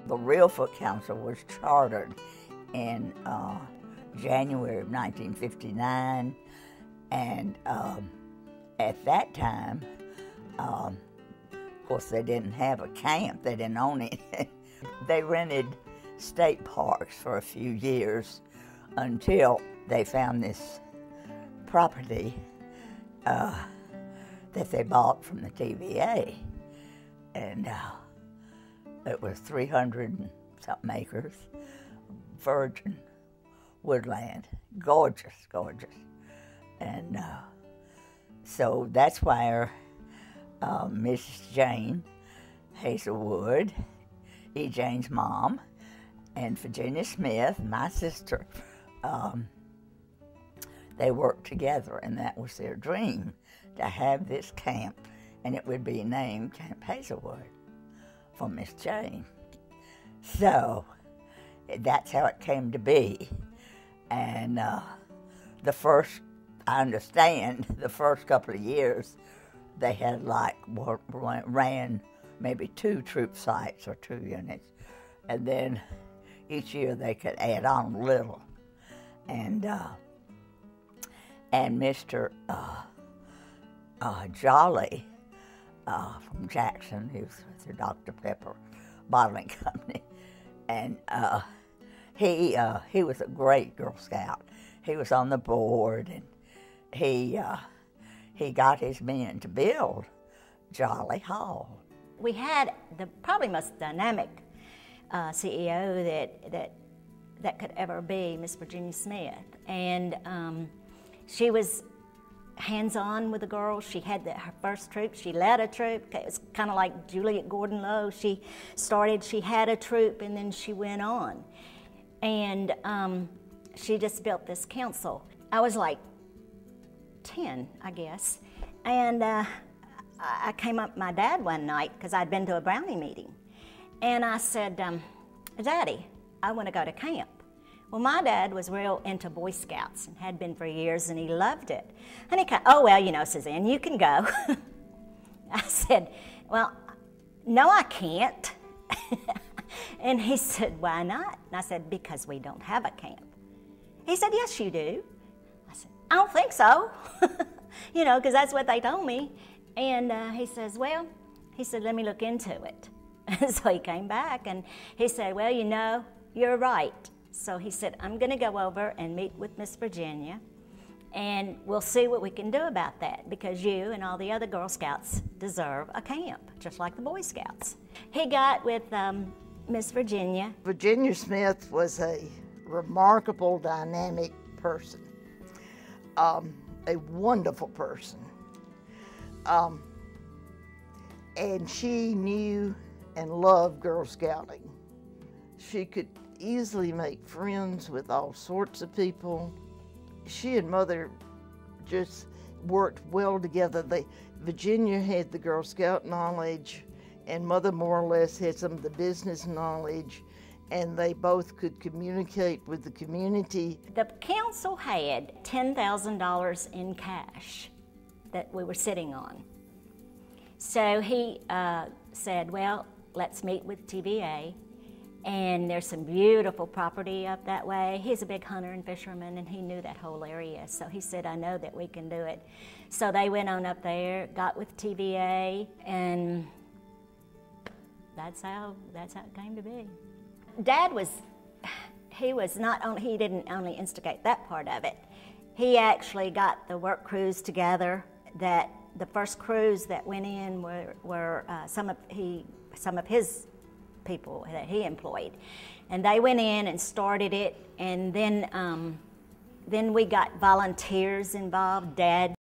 The real Foot Council was chartered in January of 1959, and at that time, of course, they didn't have a camp, they didn't own it. They rented state parks for a few years until they found this property that they bought from the TVA, and it was 300 and something acres, virgin woodland, gorgeous, gorgeous. And so that's where Mrs. Jane Hazelwood, E. Jane's mom, and Virginia Smith, my sister, they worked together, and that was their dream, to have this camp, and it would be named Camp Hazelwood for Miss Jane. So that's how it came to be. And the first couple of years, they had ran maybe 2 troop sites or 2 units, and then each year they could add on a little. And Mr. Jolly from Jackson, he was with the Dr. Pepper bottling company, and he was a great Girl Scout. He was on the board, and he got his men to build Jolly Hall. We had the probably most dynamic CEO that could ever be, Miss Virginia Smith, and she was hands-on with the girls. She had her first troop. She led a troop. It was kind of like Juliet Gordon-Low. She had a troop, and then she went on. And she just built this council. I was like 10, I guess. And I came up with my dad one night, because I'd been to a Brownie meeting. And I said, Daddy, I want to go to camp. Well, my dad was real into Boy Scouts and had been for years, and he loved it. And he oh, well, Suzanne, you can go. I said, well, no, I can't. And he said, why not? And I said, because we don't have a camp. He said, yes, you do. I said, I don't think so. Because that's what they told me. And he says, well, let me look into it. So he came back, and he said, well, you're right. So he said, I'm going to go over and meet with Miss Virginia, and we'll see what we can do about that, because you and all the other Girl Scouts deserve a camp, just like the Boy Scouts. He got with Miss Virginia. Virginia Smith was a remarkable, dynamic person, a wonderful person. And she knew and loved Girl Scouting. She could easily make friends with all sorts of people. She and Mother just worked well together. Virginia had the Girl Scout knowledge, and Mother more or less had some of the business knowledge, and they both could communicate with the community. The council had $10,000 in cash that we were sitting on. So he said, well, let's meet with TVA. And there's some beautiful property up that way. He's a big hunter and fisherman, and he knew that whole area. So he said, I know that we can do it. So they went on up there, got with TVA, and that's how it came to be. Dad he didn't only instigate that part of it. He actually got the work crews together. That the first crews that went in were some of his people that he employed, and they went in and started it, and then we got volunteers involved. Dad